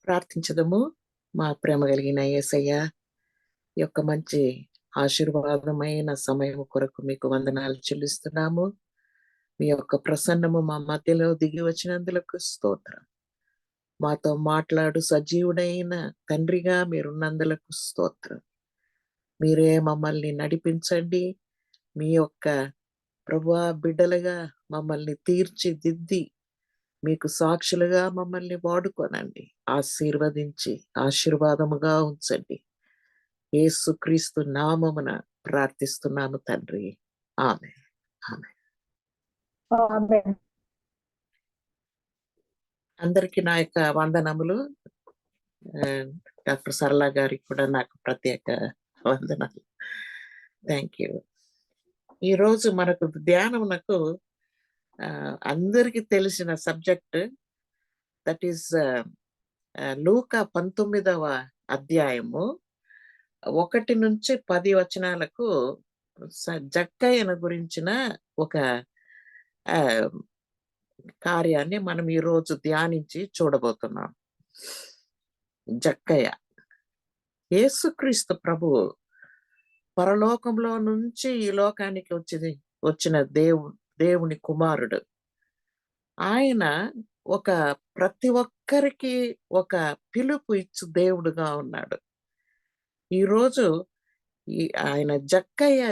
ప్రార్థించదము. మా ప్రేమ కలిగిన యేసయ్య యొక్క మంచి ఆశీర్వాదమైన సమయం కొరకు మీకు వందనాలు చెల్లిస్తున్నాము. మీ యొక్క ప్రసన్నము మా మధ్యలో దిగి వచ్చినందులకు స్తోత్రం. మాతో మాట్లాడు సజీవుడైన తండ్రిగా మీరున్నందులకు స్తోత్రం. మీరే మమ్మల్ని నడిపించండి. మీ యొక్క ప్రభువా బిడ్డలుగా మమ్మల్ని తీర్చిదిద్ది మీకు సాక్షులుగా మమ్మల్ని వాడుకోనండి. ఆశీర్వదించి ఆశీర్వాదముగా ఉంచండి. యేసుక్రీస్తు నామమున ప్రార్థిస్తున్నాను తండ్రి. ఆమేన్. ఆమేన్. ఆమేన్. అందరికీ నా యొక్క వందనములు. డాక్టర్ సరళ గారికి కూడా నాకు ప్రత్యేక వందనాలు. Thank you. ఈరోజు మనకు ధ్యానమునకు అందరికీ తెలిసిన సబ్జెక్ట్ దట్ ఈస్ లూకా 19వ అధ్యాయము 1 నుంచి 10 వచనాలకు జక్కయ్యను గురించిన ఒక కార్యాన్ని మనం ఈరోజు ధ్యానించి చూడబోతున్నాం. జక్కయ్య యేసుక్రీస్తు ప్రభువు పరలోకంలో నుంచి ఈ లోకానికి వచ్చిన దేవుని కుమారుడు. ఆయన ఒక ప్రతి ఒక్కరికి ఒక పిలుపు ఇచ్చు దేవుడుగా ఉన్నాడు. ఈరోజు ఆయన జక్కయ్య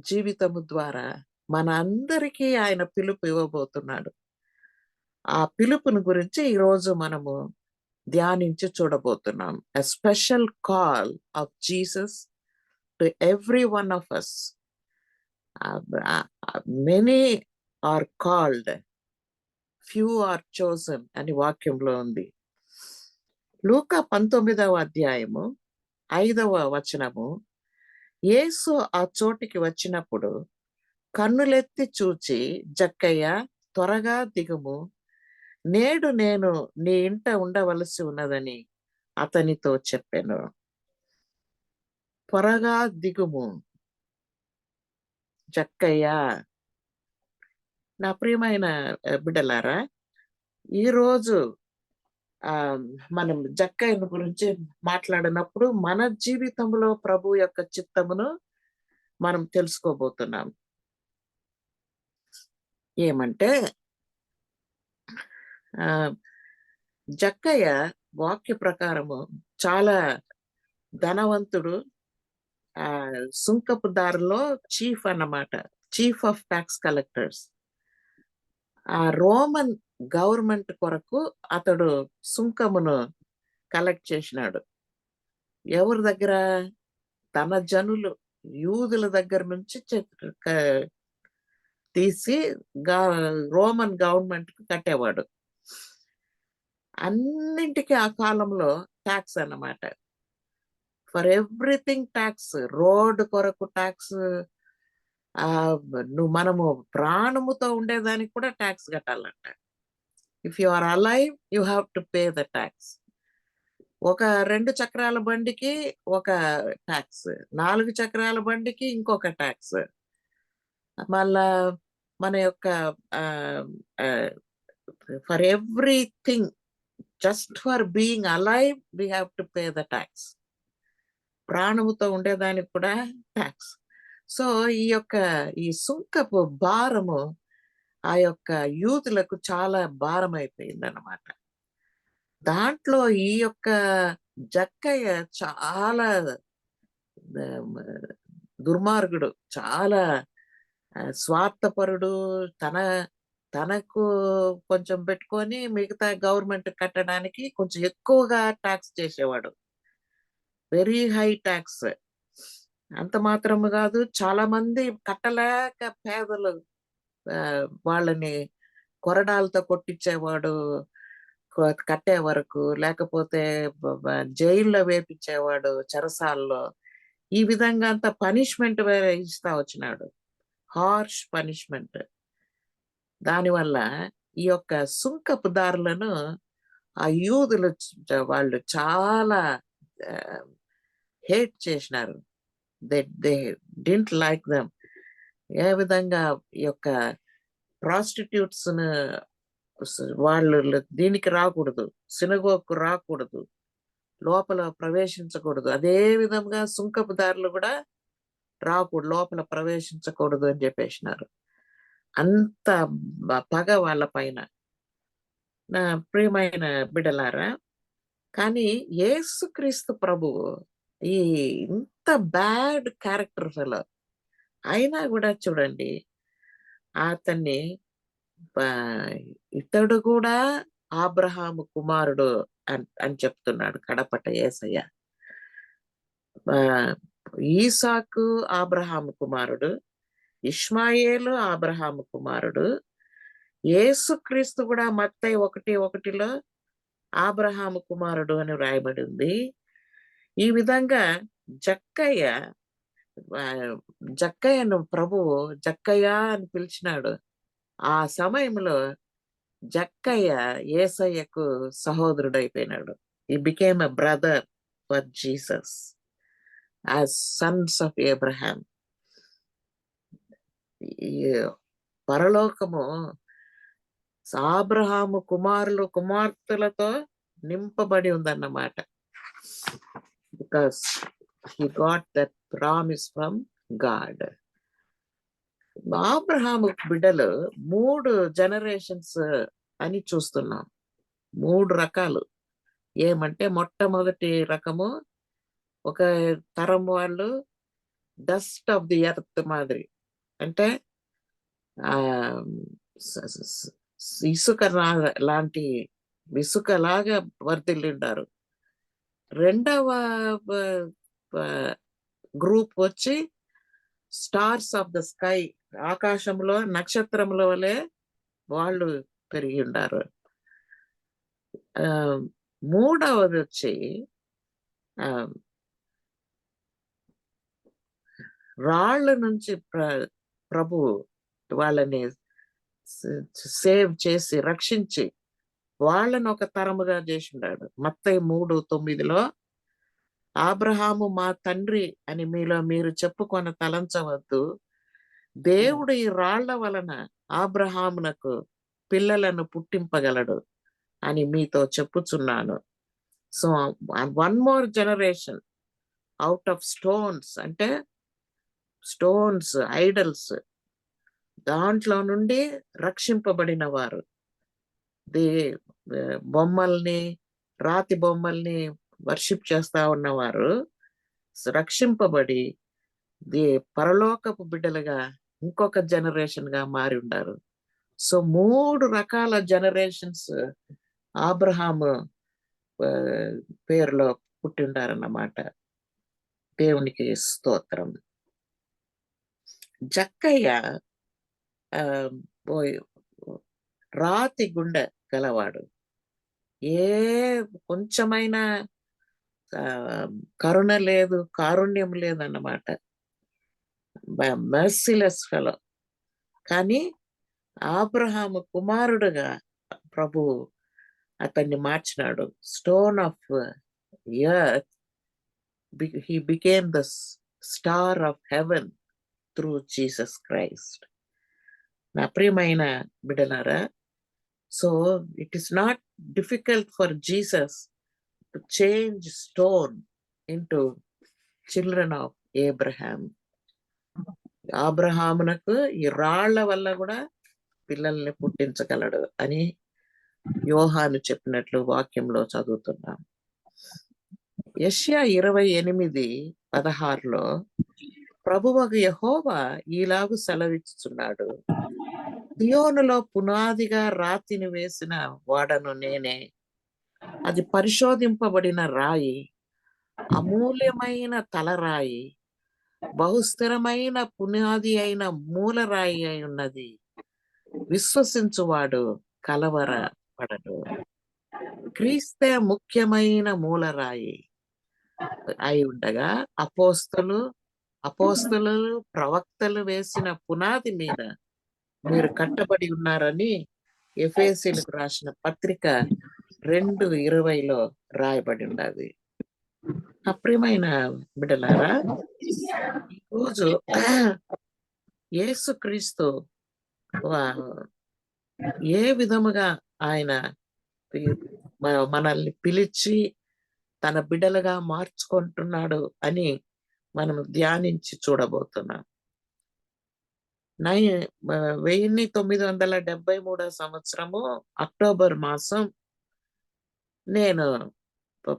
జీవితము ద్వారా మన అందరికీ ఆయన పిలుపు ఇవ్వబోతున్నాడు. ఆ పిలుపుని గురించి ఈరోజు మనము ధ్యానించి చూడబోతున్నాం. A special call of Jesus to every one of us. Many are called, few are chosen అని వాక్యంలో ఉంది. లూకా 19వ అధ్యాయము 5వ వచనము, యేసు ఆ చోటికి వచ్చినప్పుడు కన్నులెత్తి చూచి, జక్కయ్య త్వరగా దిగుము, నేడు నేను నీ ఇంట ఉండవలసి ఉన్నదని అతనితో చెప్పాను. త్వరగా దిగుము జక్కయ్య. నా ప్రియమైన బిడ్డలారా, ఈరోజు మనం జక్కయ్యను గురించి మాట్లాడినప్పుడు మన జీవితంలో ప్రభు యొక్క చిత్తమును మనం తెలుసుకోబోతున్నాం. ఏమంటే జక్కయ్య వాక్య ప్రకారము చాలా ధనవంతుడు, సుంకపుదారులో చీఫ్ అన్నమాట, చీఫ్ ఆఫ్ ట్యాక్స్ కలెక్టర్స్. ఆ రోమన్ గవర్నమెంట్ కొరకు అతడు సుంకమును కలెక్ట్ చేసినాడు. ఎవరి దగ్గర? తన జనులు యూదుల దగ్గర నుంచి తీసి రోమన్ గవర్నమెంట్ కు కట్టేవాడు. అన్నింటికి ఆ కాలంలో ట్యాక్స్ అన్నమాట. For everything tax. రోడ్ కొరకు ట్యాక్స్, మనము ప్రాణముతో ఉండేదానికి కూడా ట్యాక్స్ కట్టాలంట. If you are alive you have to pay the tax. ఒక 2 చక్రాల బండికి ఒక ట్యాక్స్, 4 చక్రాల బండికి ఇంకొక ట్యాక్స్. మళ్ళా మన యొక్క for everything, just for being alive we have to pay the tax. ప్రాణముతో ఉండేదానికి కూడా ట్యాక్స్. సో ఈ సుంకపు భారము ఆ యొక్క యూతులకు చాలా భారం అయిపోయింది అన్నమాట. దాంట్లో ఈ యొక్క జక్కయ్య చాలా దుర్మార్గుడు, చాలా స్వార్థపరుడు. తనకు కొంచెం పెట్టుకొని మిగతా గవర్నమెంట్ కట్టడానికి కొంచెం ఎక్కువగా ట్యాక్స్ చేసేవాడు. Very high tax. అంత మాత్రము కాదు, చాలా మంది కట్టలేక పేదలు వాళ్ళని కొరడాలతో కొట్టించేవాడు కట్టే వరకు, లేకపోతే జైల్లో వేపించేవాడు, చెరసాల్లో. ఈ విధంగా అంత పనిష్మెంట్ ఇస్తా వచ్చినాడు, హార్ష్ పనిష్మెంట్. దానివల్ల ఈ యొక్క సుంకపు దారులను ఆ యూదులు వాళ్ళు చాలా హేట్ చేసినారు. They didn't like them. ఏ విధంగా ఈ యొక్క ప్రాస్టిట్యూట్స్ వాళ్ళు దీనికి రాకూడదు, సినగోగ్కు రాకూడదు, లోపల ప్రవేశించకూడదు. అదే విధంగా సుంకపుదారులు కూడా రాకూడదు, లోపల ప్రవేశించకూడదు అని చెప్పేసినారు. అంత పగ వాళ్ళ పైన. నా ప్రియమైన బిడ్డలారా, కానీ యేసుక్రీస్తు ప్రభువు ఈ ఇంత బ్యాడ్ క్యారెక్టర్ ఫెలో అయినా కూడా చూడండి, అతన్ని ఇతడు కూడా ఆబ్రహాము కుమారుడు అని చెప్తున్నాడు కడపట యేసయ్య. ఈసాకు ఆబ్రహాము కుమారుడు, ఇష్మాయేలు ఆబ్రహాము కుమారుడు, యేసుక్రీస్తు కూడా మత్తయి 1:1 ఆబ్రహాము కుమారుడు అని వ్రాయబడి ఉంది. ఈ విధంగా జక్కయ్యను ప్రభువు జక్కయ్య అని పిలిచినాడు. ఆ సమయంలో జక్కయ్య యేసయ్యకు సహోదరుడైపోయినాడు. He became a brother for Jesus as Sons of Abraham. పరలోకము ఆబ్రహాము కుమార్తెలతో నింపబడి ఉందన్నమాట. Because he got that promise from God. ఆబ్రహాము బిడ్డలు 3 జనరేషన్స్ అని చూస్తున్నాం. 3 రకాలు. ఏమంటే మొట్టమొదటి రకము ఒక తరం వాళ్ళు డస్ట్ ఆఫ్ ది ఎర్త్ మాదిరి, అంటే ఇసుకలాగా వర్ధిల్లిండారు. రెండవ గ్రూప్ వచ్చి స్టార్స్ ఆఫ్ ద స్కై, ఆకాశంలో నక్షత్రముల వలె వాళ్ళు పెరిగి ఉండారు. మూడవది వచ్చి రాళ్ళ నుంచి ప్రభు వాళ్ళని సేవ్ చేసి రక్షించి వాళ్ళని ఒక తరముగా చేసిండాడు. మత్తయి 3:9 ఆబ్రహాము మా తండ్రి అని మీలో మీరు చెప్పుకొని తలంచవద్దు, దేవుడు ఈ రాళ్ల వలన ఆబ్రహామునకు పిల్లలను పుట్టింపగలడు అని మీతో చెప్పుచున్నాను. So 1 more generation out of stones, అంటే స్టోన్స్ ఐడల్స్, దాంట్లో నుండి రక్షింపబడిన వారు, బొమ్మల్ని రాతి బొమ్మల్ని వర్షిప్ చేస్తా ఉన్నవారు రక్షింపబడి పరలోకపు బిడ్డలుగా ఇంకొక జనరేషన్ గా మారి ఉండారు. సో 3 రకాల జనరేషన్స్ ఆబ్రహాము పేరులో పుట్టిండారన్నమాట. దేవునికి స్తోత్రం. జక్కయ్య రాతి గుండె గలవాడు. ఏ కొంచెమైనా కరుణ లేదు, కారుణ్యం లేదన్నమాట. Merciless fellow. కానీ ఆబ్రహాము కుమారుడుగా ప్రభు అతన్ని మార్చినాడు. Stone of earth, he became the star of heaven through Jesus Christ. నా ప్రియమైన బిడ్డలారా, so it is not difficult for Jesus to change stone into children of Abraham. ఆబ్రహామునకు ఈ రాళ్ల వల్ల కూడా పిల్లల్ని పుట్టించగలడు అని యోహాను చెప్పినట్లు వాక్యంలో చదువుతున్నాం. యెషయా 28:16 ప్రభువగు యెహోవా ఈలాగు సెలవిచ్చుచున్నాడు, సియోనులో పునాదిగా రాతిని వేసిన వాడను నేనే, అది పరిశోధింపబడిన రాయి, అమూల్యమైన తలరాయి, బహుస్థిరమైన పునాది అయిన మూలరాయి అయి ఉన్నది, విశ్వసించువాడు కలవరపడడు. క్రీస్తే ముఖ్యమైన మూలరాయి అయి ఉండగా అపోస్తలు ప్రవక్తలు వేసిన పునాది మీద మీరు కట్టబడి ఉన్నారని ఎఫెసీయులకు రాసిన పత్రిక 2:20 రాయబడి ఉన్నది. అప్రియమైన బిడ్డలారా, ఈరోజు యేసుక్రీస్తు ఏ విధముగా ఆయన మనల్ని పిలిచి తన బిడ్డలుగా మార్చుకుంటున్నాడు అని మనం ధ్యానించి చూడబోతున్నాం. 1973 సంవత్సరము అక్టోబర్ మాసం నేను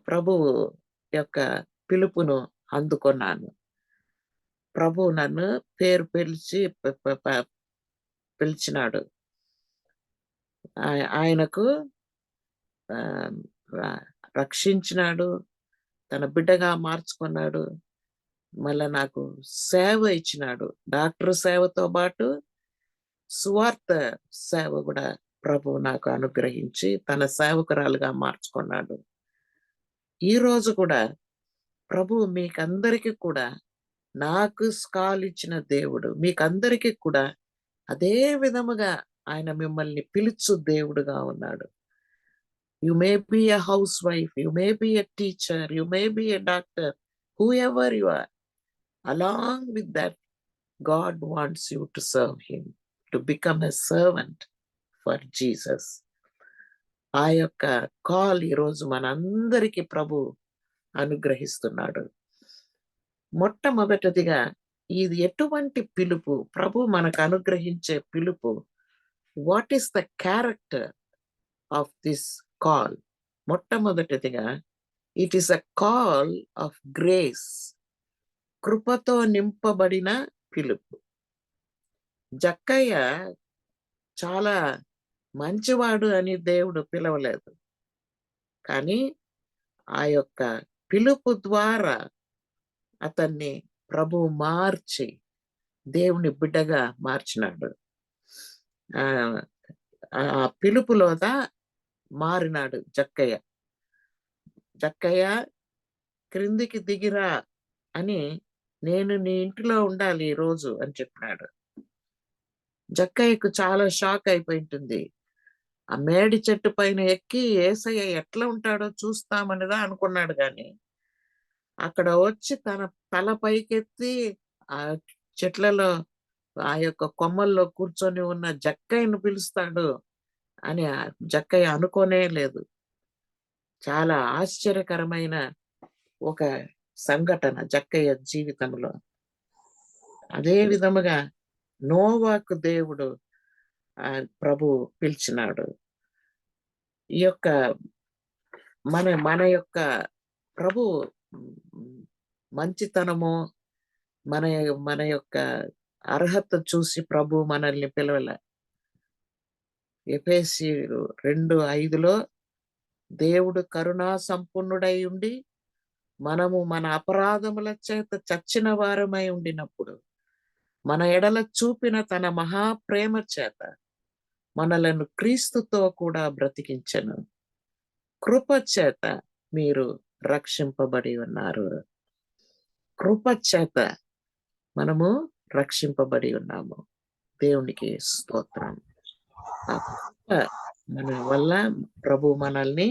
ప్రభువు యొక్క పిలుపును అందుకున్నాను. ప్రభు నన్ను పేరు పిలిచి పిలిచినాడు. ఆయనకు రక్షించినాడు, తన బిడ్డగా మార్చుకున్నాడు. మళ్ళా నాకు సేవ ఇచ్చినాడు. డాక్టర్ సేవతో పాటు సువార్త సేవ కూడా ప్రభు నాకు అనుగ్రహించి తన సేవకురాలుగా మార్చుకున్నాడు. ఈ రోజు కూడా ప్రభు మీకందరికీ కూడా, నాకు కాల్ ఇచ్చిన దేవుడు మీకందరికీ కూడా అదే విధముగా ఆయన మిమ్మల్ని పిలుచు దేవుడుగా ఉన్నాడు. You may be a housewife, you may be a teacher, you may be a doctor, whoever you are. Along with that, God wants you to serve him, to become a servant for Jesus. ఆ యొక్క call ఈరోజు మనందరికీ ప్రభు అనుగ్రహిస్తున్నాడు. మొట్టమొదటిదిగా ఇది ఎటువంటి పిలుపు, ప్రభు మనకు అనుగ్రహించే పిలుపు. What is the character of this call? మొట్టమొదటిదిగా it is a call of grace, కృపతో నింపబడిన పిలుపు. జక్కయ్య చాలా మంచివాడు అని దేవుడు పిలవలేదు, కానీ ఆ యొక్క పిలుపు ద్వారా అతన్ని ప్రభు మార్చి దేవుని బిడ్డగా మార్చినాడు. ఆ పిలుపులోదా మారినాడు జక్కయ్య. జక్కయ్య క్రిందికి దిగిరా అని, నేను నీ ఇంటిలో ఉండాలి ఈ రోజు అని చెప్పినాడు. జక్కయ్యకు చాలా షాక్ అయిపోయింటుంది. ఆ మేడి చెట్టు పైన ఎక్కి యేసయ్య ఎట్లా ఉంటాడో చూస్తామనిదా అనుకున్నాడు, గాని అక్కడ వచ్చి తన తల పైకెత్తి ఆ చెట్లలో ఆ యొక్క కొమ్మల్లో కూర్చొని ఉన్న జక్కయ్యను పిలుస్తాడు అని జక్కయ్య అనుకోనే లేదు. చాలా ఆశ్చర్యకరమైన ఒక సంఘటన జక్కయ్య జీవితంలో. అదే విధముగా నోవాకు దేవుడు ప్రభు పిలిచినాడు. ఈ యొక్క మన యొక్క ప్రభు మంచితనము, మన యొక్క అర్హత చూసి ప్రభు మనల్ని పిలవలే. ఎఫెసీయులు 2:5లో దేవుడు కరుణా సంపన్నుడై ఉండి మనము మన అపరాధముల చేత చచ్చిన వారమై ఉండినప్పుడు మన ఎడల చూపిన తన మహాప్రేమ చేత మనలను క్రీస్తుతో కూడా బ్రతికించెను. కృప చేత మీరు రక్షింపబడి ఉన్నారు. కృప చేత మనము రక్షింపబడి ఉన్నాము. దేవునికి స్తోత్రం. ఆ కృప మన వల్ల ప్రభు మనల్ని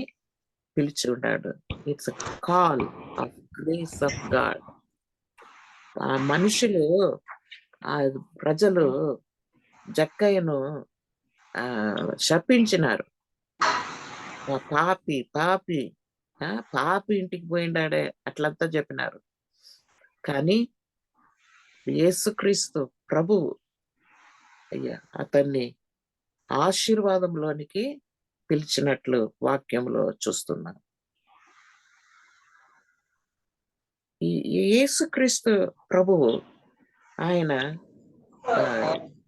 పిలిచి ఉన్నాడు. It's call of grace of God. ఆ మనుషులు, ఆ ప్రజలు జక్కయ్యను శపించినారు. పాపి పాపి పాపి ఇంటికి పోయిండాడే అట్లంతా చెప్పినారు. కానీ యేసుక్రీస్తు ప్రభువు అతన్ని ఆశీర్వాదంలోనికి పిలిచినట్లు వాక్యంలో చూస్తున్నాం. ఈ యేసుక్రీస్తు ప్రభువు ఆయన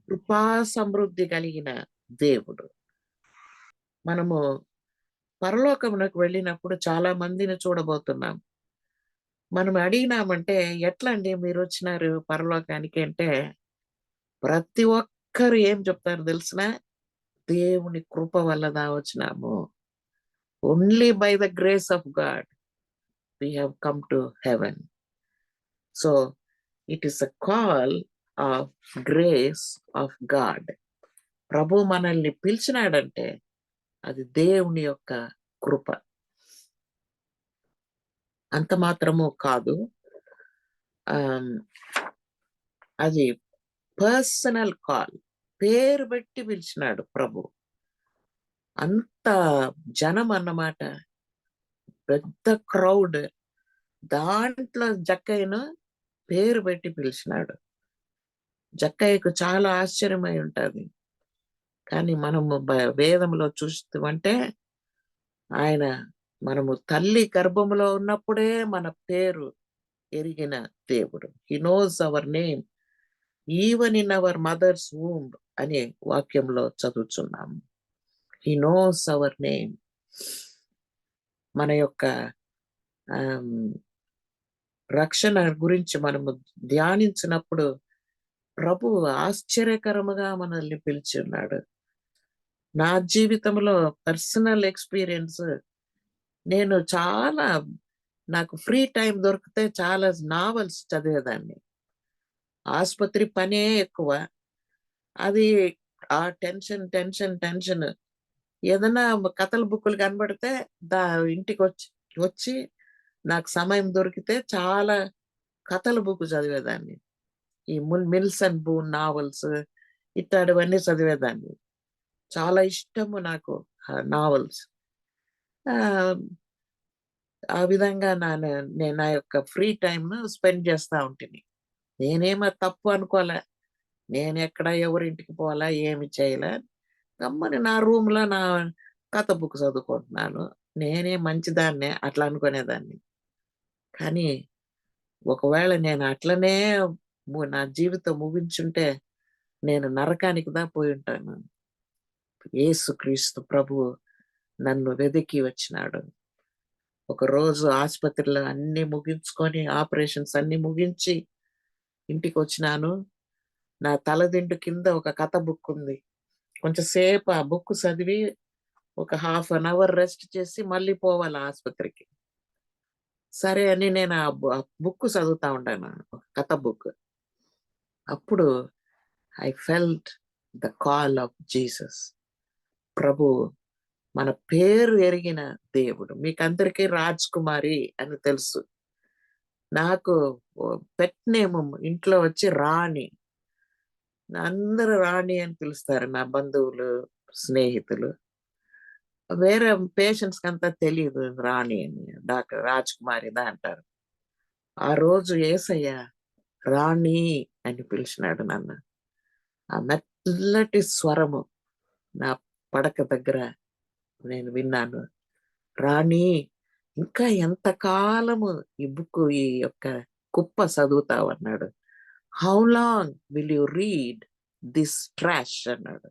కృపా సమృద్ధి కలిగిన దేవుడు. మనము పరలోకమునకు వెళ్ళినప్పుడు చాలా మందిని చూడబోతున్నాం. మనం అడిగినామంటే, ఎట్లా అండి మీరు వచ్చినారు పరలోకానికి అంటే, ప్రతి ఒక్కరు ఏం చెప్తారు తెలిసిన? దేవుని కృప వల్ల వచ్చినాము. Only by the grace of God we have come to heaven. So it is a call of grace of God. ప్రభు మనల్ని పిలిచినాడంటే అది దేవుని యొక్క కృప. అంత మాత్రము కాదు, అది పర్సనల్ కాల్. పేరు పెట్టి పిలిచినాడు ప్రభు. అంత జనం అన్నమాట. పెద్ద క్రౌడ్. దాంట్లో జక్కయ్యను పేరు పెట్టి పిలిచినాడు. జక్కయ్యకు చాలా ఆశ్చర్యమై ఉంటది. కానీ మనము వేదంలో చూస్తామంటే ఆయన మనము తల్లి గర్భములో ఉన్నప్పుడే మన పేరు ఎరిగిన దేవుడు. He knows our name even in our mother's womb అనే వాక్యంలో చదువుతున్నాము. He knows our name. మన యొక్క రక్షణ గురించి మనము ధ్యానించినప్పుడు ప్రభువు ఆశ్చర్యకరముగా మనల్ని పిలిచి ఉన్నాడు. నా జీవితంలో పర్సనల్ ఎక్స్పీరియన్స్, నేను చాలా నాకు ఫ్రీ టైం దొరికితే చాలా నావెల్స్ చదివేదాన్ని. ఆసుపత్రి పనే ఎక్కువ. అది ఆ టెన్షన్ టెన్షన్ టెన్షన్. ఏదైనా కథల బుక్కులు కనబడితే ఇంటికి వచ్చి నాకు సమయం దొరికితే చాలా కథల బుక్ చదివేదాన్ని. ఈ మిల్స్ అండ్ బూన్ నావెల్స్ ఇట్లాంటివన్నీ చదివేదాన్ని. చాలా ఇష్టము నాకు నావెల్స్. ఆ విధంగా నేను నా యొక్క ఫ్రీ టైంను స్పెండ్ చేస్తా ఉంటుంది. నేనేమో తప్పు అనుకోలే. నేను ఎక్కడ ఎవరింటికి పోలా, ఏమి చేయలే. గమ్మని నా రూమ్లో నా కథ బుక్ చదువుకుంటున్నాను. నేనే మంచిదాన్నే అట్లా అనుకునేదాన్ని. కానీ ఒకవేళ నేను అట్లనే నా జీవితం ముగించుంటే నేను నరకానికి పోయి ఉంటాను. యేసుక్రీస్తు ప్రభువు నన్ను వెదికి వచ్చినాడు. ఒకరోజు ఆసుపత్రిలో అన్ని ముగించుకొని, ఆపరేషన్స్ అన్ని ముగించి ఇంటికి వచ్చినాను. నా తలదిండు కింద ఒక కథ బుక్ ఉంది. కొంచెం సేపు ఆ బుక్ చదివి ఒక హాఫ్ అన్ అవర్ రెస్ట్ చేసి మళ్ళీ పోవాలి ఆసుపత్రికి. సరే అని నేను ఆ బుక్ చదువుతా ఉంటాను, కథ బుక్. అప్పుడు I felt the call of Jesus. ప్రభు మన పేరు ఎరిగిన దేవుడు. మీకందరికీ రాజ్ కుమారి అని తెలుసు. నాకు పెట్ నేమ్ ఇంట్లో వచ్చి రాణి. అందరూ రాణి అని పిలుస్తారు, నా బంధువులు, స్నేహితులు. వేరే పేషెంట్స్ కంతా తెలియదు రాణి అని. డాక్టర్ రాజ్ కుమారిదా అంటారు. ఆ రోజు యేసయ్య రాణి అని పిలిచినాడు నన్ను. ఆ మెల్లటి స్వరము నా పడక దగ్గర నేను విన్నాను. రాణి, ఇంకా ఎంతకాలము ఈ యొక్క కుప్ప చదువుతావు అన్నాడు. How long will you read this trash అన్నాడు.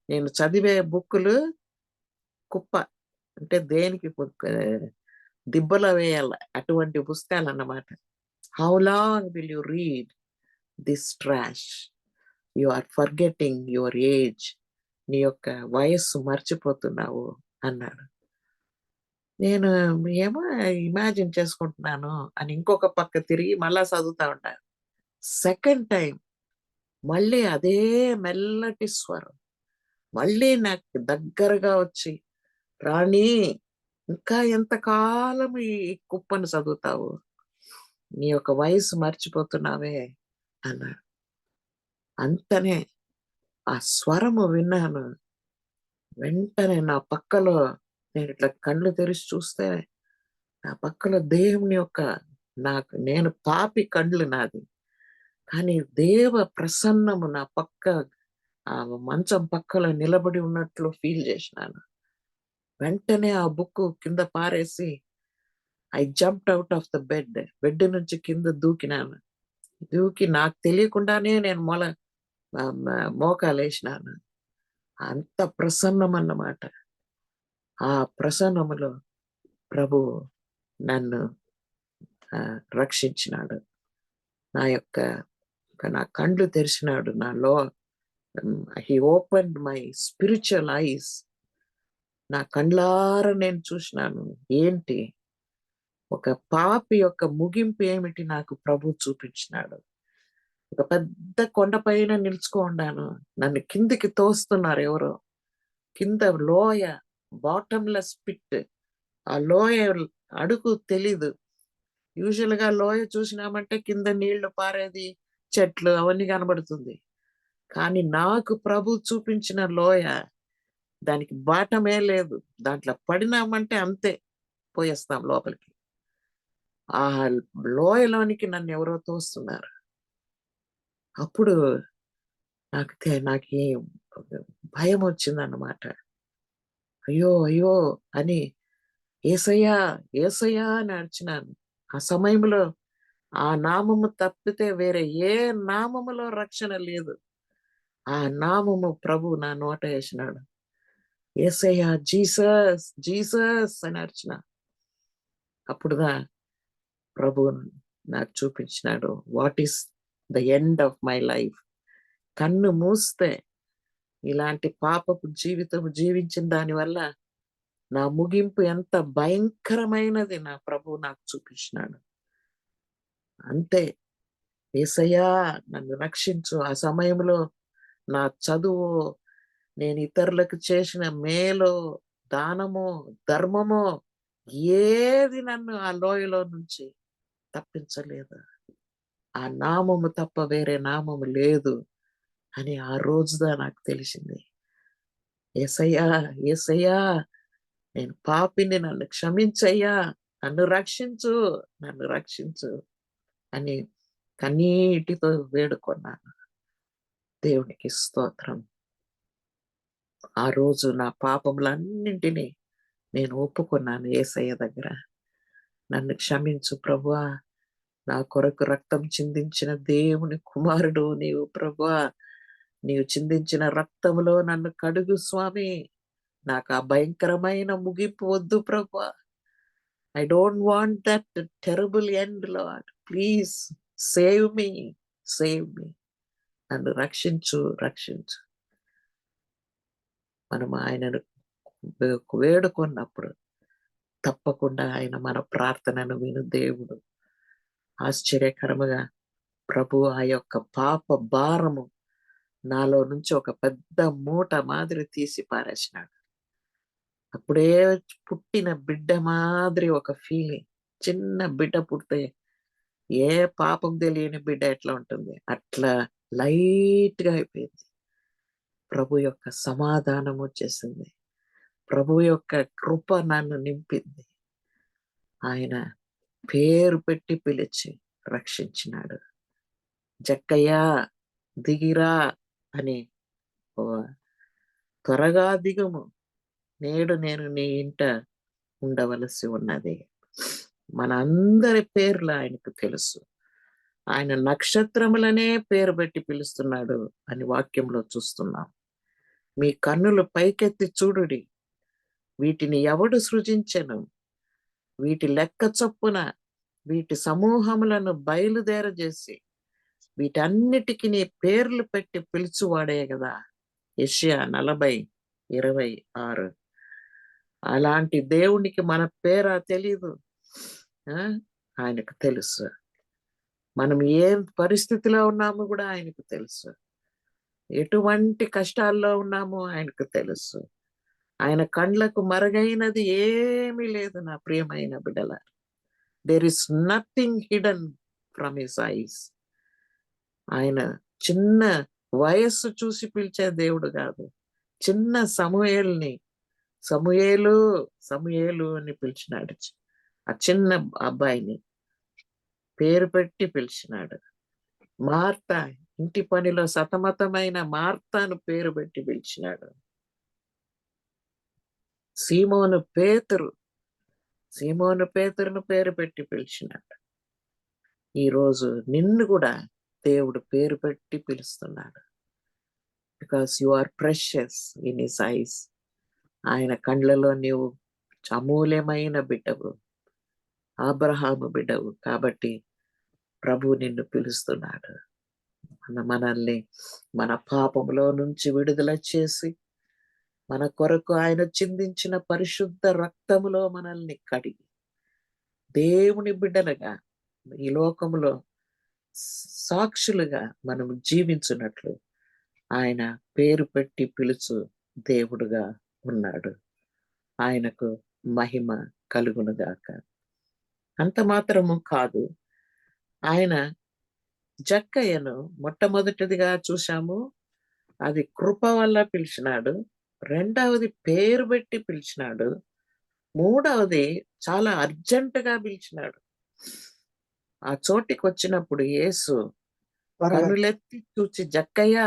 నేను చదివే బుక్కులు కుప్ప అంటే దేనికి దిబ్బలో వేయాల అటువంటి పుస్తకాలు అన్నమాట. How long will you read this trash, you are forgetting your age. నీ యొక్క వయస్సు మర్చిపోతున్నావు అన్నాడు. నేను ఏమో ఇమాజిన్ చేసుకుంటున్నాను అని ఇంకొక పక్క తిరిగి మళ్ళా చదువుతా ఉంటాను. సెకండ్ టైం మళ్ళీ అదే మెల్లటి స్వరం మళ్ళీ నాకు దగ్గరగా వచ్చి, రాణి, ఇంకా ఎంతకాలం ఈ కుప్పను చదువుతావు, నీ యొక్క వయసు మర్చిపోతున్నావే అన్నాడు. అంతనే ఆ స్వరము విన్నాను. వెంటనే నా పక్కలో నేను ఇట్లా కళ్ళు తెరిచి చూస్తే నా పక్కలో దేవుని యొక్క, నేను పాపి కళ్ళు నాది, కానీ దేవ ప్రసన్నము నా పక్క ఆ మంచం పక్కలో నిలబడి ఉన్నట్లు ఫీల్ చేసినాను. వెంటనే ఆ బుక్ కింద పారేసి I jumped out of the bed నుంచి కింద దూకినాను. దూకి నాకు తెలియకుండానే నేను మోకాలేసినాను. అంత ప్రసన్నం అన్నమాట. ఆ ప్రసన్నములో ప్రభు నన్ను రక్షించినాడు. నా కండ్లు తెరిచినాడు. He opened my spiritual eyes. నా కండ్లారా నేను చూసినాను. ఏంటి ఒక పాపి యొక్క ముగింపు ఏమిటి నాకు ప్రభు చూపించినాడు. ఒక పెద్ద కొండపైన నిలుచుకున్నాను. నన్ను కిందికి తోస్తున్నారు ఎవరో. కింద లోయ, బాటమ్లెస్ పిట్. ఆ లోయ అడుగు తెలీదు. యూజువల్ గా లోయ చూసినామంటే కింద నీళ్లు పారేది, చెట్లు అవన్నీ కనబడుతుంది. కానీ నాకు ప్రభు చూపించిన లోయ, దానికి బాటమే లేదు. దాంట్లో పడినామంటే అంతే, పోయేస్తాం లోపలికి. ఆ లోయలోనికి నన్ను ఎవరో తోస్తున్నారు. అప్పుడు నాకే భయం వచ్చిందన్నమాట. అయ్యో అయ్యో అని యేసయ్యా యేసయ్యా అని అరిచినాను. ఆ సమయంలో ఆ నామము తప్పితే వేరే ఏ నామములో రక్షణ లేదు. ఆ నామము ప్రభు నా నోట వేసినాడు. యేసయ్యా జీసస్ జీసస్ అని అరిచిన. అప్పుడుదా ప్రభు నాకు చూపించినాడు what is the end of my life. కన్ను మూస్తే ఇలాంటి పాపపు జీవితం జీవించిన దాని వల్ల నా ముగింపు ఎంత భయంకరమైనది నా ప్రభు నాకు చూపించినాడు. అంతే, యేసయ్యా నన్ను రక్షించు. ఆ సమయంలో నా చదువు, నేను ఇతరులకు చేసిన మేలు, దానము, ధర్మము ఏది నన్ను ఆ లోయలో నుంచి తప్పించలేదు. ఆ నామము తప్ప వేరే నామము లేదు అని ఆ రోజుదా నాకు తెలిసింది. యేసయ్యా యేసయ్యా నేను పాపిని, నన్ను క్షమించయ్యా, నన్ను రక్షించు, నన్ను రక్షించు అని కన్నీటితో వేడుకొన్నాను. దేవునికి స్తోత్రం. ఆ రోజు నా పాపములన్నింటినీ నేను ఒప్పుకున్నాను యేసయ్య దగ్గర. నన్ను క్షమించు ప్రభువా, నా కొరకు రక్తం చిందించిన దేవుని కుమారుడు నీవు ప్రభువా, నీవు చిందించిన రక్తములో నన్ను కడుగు స్వామి. నాకు ఆ భయంకరమైన ముగింపు వద్దు ప్రభువా. I don't want that terrible end, Lord. Please save me, save me. నన్ను రక్షించు, రక్షించు. మనం ఆయనను వేడుకున్నప్పుడు తప్పకుండా ఆయన మన ప్రార్థనను విను దేవుడు. ఆశ్చర్యకరముగా ప్రభు ఆ యొక్క పాప భారము నాలో నుంచి ఒక పెద్ద మూట మాదిరి తీసి పారేసినాడు. అప్పుడే పుట్టిన బిడ్డ మాదిరి ఒక ఫీలింగ్. చిన్న బిడ్డ పుడితే ఏ పాపం తెలియని బిడ్డ ఎట్లా ఉంటుంది అట్లా లైట్ గా అయిపోయింది. ప్రభు యొక్క సమాధానం వచ్చేసింది. ప్రభు యొక్క కృప నన్ను నింపింది. ఆయన పేరు పెట్టి పిలిచి రక్షించినాడు. జక్కయ్యా దిగిరా అని, త్వరగా దిగుము, నేడు నేను నీ ఇంట ఉండవలసి ఉన్నది. మన అందరి పేర్లు ఆయనకు తెలుసు. ఆయన నక్షత్రములనే పేరు పెట్టి పిలుస్తున్నాడు అని వాక్యంలో చూస్తున్నాం. మీ కన్నులు పైకెత్తి చూడుడి, వీటిని ఎవడు సృజించెను, వీటి లెక్క చొప్పున వీటి సమూహములను బయలుదేరజేసి వీటన్నిటికీ నీ పేర్లు పెట్టి పిలుచువాడే కదా. యెషయా 40:26. అలాంటి దేవునికి మన పేరా తెలీదు. ఆయనకు తెలుసు. మనం ఏం పరిస్థితిలో ఉన్నామో కూడా ఆయనకు తెలుసు. ఎటువంటి కష్టాల్లో ఉన్నామో ఆయనకు తెలుసు. ఆయన కండ్లకు మరుగైనది ఏమీ లేదు నా ప్రియమైన బిడ్డల. There is nothing hidden from his eyes. ఆయన చిన్న వయస్సు చూసి పిలిచే దేవుడు కాదు. చిన్న సమూయేలుని సమూయేలు సమూయేలు అని పిలిచినాడు. ఆ చిన్న అబ్బాయిని పేరు పెట్టి పిలిచినాడు. మార్త, ఇంటి పనిలో సతమతమైన మార్తాను పేరు పెట్టి పిలిచినాడు. సీమోను పేతురును పేరు పెట్టి పిలిచినాడు. ఈరోజు నిన్ను కూడా దేవుడు పేరు పెట్టి పిలుస్తున్నాడు. Because you are precious in his eyes. ఆయన కండ్లలో నీవు అమూల్యమైన బిడ్డవు, అబ్రహాము బిడ్డవు. కాబట్టి ప్రభు నిన్ను పిలుస్తున్నాడు. మనల్ని మన పాపములో నుంచి విడుదల చేసి మన కొరకు ఆయన చిందించిన పరిశుద్ధ రక్తములో మనల్ని కడిగి దేవుని బిడ్డలుగా ఈ లోకములో సాక్షులుగా మనం జీవించున్నట్లు ఆయన పేరు పెట్టి పిలుచు దేవుడుగా ఉన్నాడు. ఆయనకు మహిమ కలుగునుగాక. అంత మాత్రము కాదు, ఆయన జక్కయ్యను మొట్టమొదటిదిగా చూశాము, అది కృప వల్ల పిలిచినాడు. రెండవది పేరు పెట్టి పిలిచినాడు. మూడవది చాలా అర్జెంటుగా పిలిచినాడు. ఆ చోటికి వచ్చినప్పుడు యేసు త్వరగా కనులెత్తి చూచి, జక్కయ్య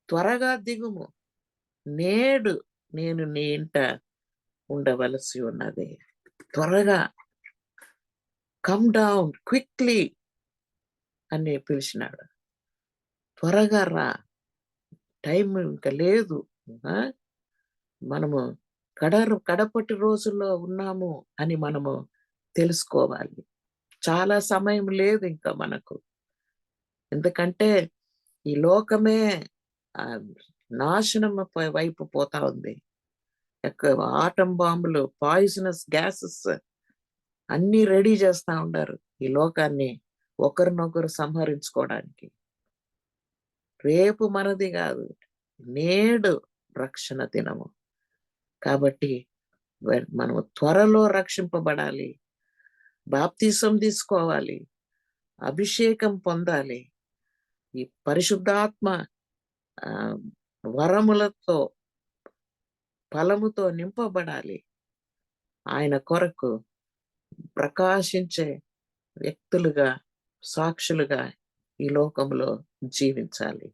త్వరగా దిగుము, నేడు నేను నీ ఇంట ఉండవలసి ఉన్నది. త్వరగా కమ్ డౌన్ క్విక్లీ అని పిలిచినాడు. త్వరగా రా, టైం ఇంకా లేదు. ఆ? మనము కడపటి రోజుల్లో ఉన్నాము అని మనము తెలుసుకోవాలి. చాలా సమయం లేదు ఇంకా మనకు. ఎందుకంటే ఈ లోకమే ఆ, నాశనం వైపు పోతా ఉంది. ఆటం బాంబులు, పాయిజనస్ గ్యాసెస్ అన్ని రెడీ చేస్తా ఉన్నారు ఈ లోకాన్ని ఒకరినొకరు సంహరించుకోవడానికి. రేపు మనది కాదు, నేడు రక్షణ దినము. కాబట్టి మనము త్వరలో రక్షింపబడాలి, బాప్తిసం తీసుకోవాలి, అభిషేకం పొందాలి, ఈ పరిశుద్ధాత్మ ఆ, వరములతో ఫలముతో నింపబడాలి. ఆయన కొరకు ప్రకాశించే వ్యక్తులుగా, సాక్షులుగా ఈ లోకంలో జీవించాలి.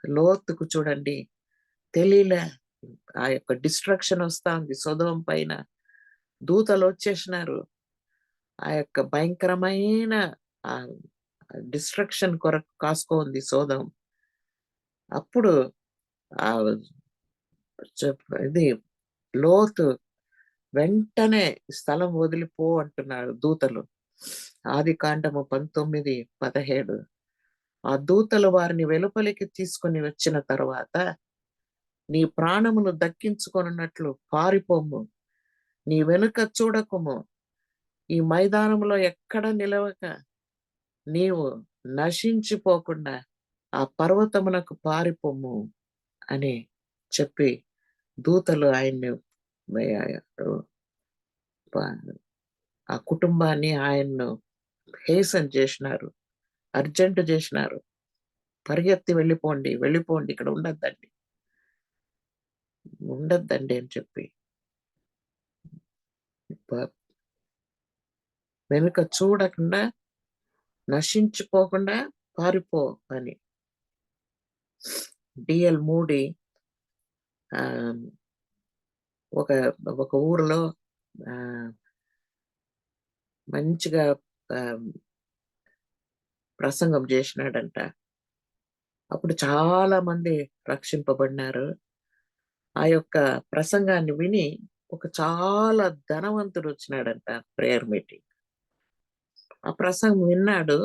లోతుకు చూడండి, తెలియలే ఆ యొక్క డిస్ట్రక్షన్ వస్తా ఉంది సొదొమ పైన. దూతలు వచ్చేసినారు. ఆ యొక్క భయంకరమైన ఆ డిస్ట్రక్షన్ కొరకు కాసుకోంది సొదొమ. అప్పుడు ఆ ఇది లోతు వెంటనే స్థలం వదిలిపో అంటున్నాడు దూతలు. ఆదికాండము 19:17. ఆ దూతలు వారిని వెలుపలికి తీసుకొని వచ్చిన తర్వాత, నీ ప్రాణమును దక్కించుకొనున్నట్లు పారిపోము, నీ వెనుక చూడకుము, ఈ మైదానంలో ఎక్కడ నిలవక నీవు నశించిపోకుండా ఆ పర్వతమునకు పారిపోము అని చెప్పి దూతలు ఆయన్ని ఆ కుటుంబాన్ని ఆయన్ను హేసన్ చేసినారు, అర్జెంట్ చేసినారు. పరిగెత్తి వెళ్ళిపోండి, వెళ్ళిపోండి, ఇక్కడ ఉండద్దండి అని చెప్పి వెనుక చూడకుండా నశించిపోకుండా పారిపో అని. డిఎల్ మూడి ఒక ఒక ఊరిలో మంచిగా ప్రసంగం చేసినాడంట. అప్పుడు చాలా మంది రక్షింపబడినారు. ఆ యొక్క ప్రసంగాన్ని విని ఒక చాలా ధనవంతుడు వచ్చినాడంట ప్రేయర్ మీటింగ్. ఆ ప్రసంగం విన్నాడు.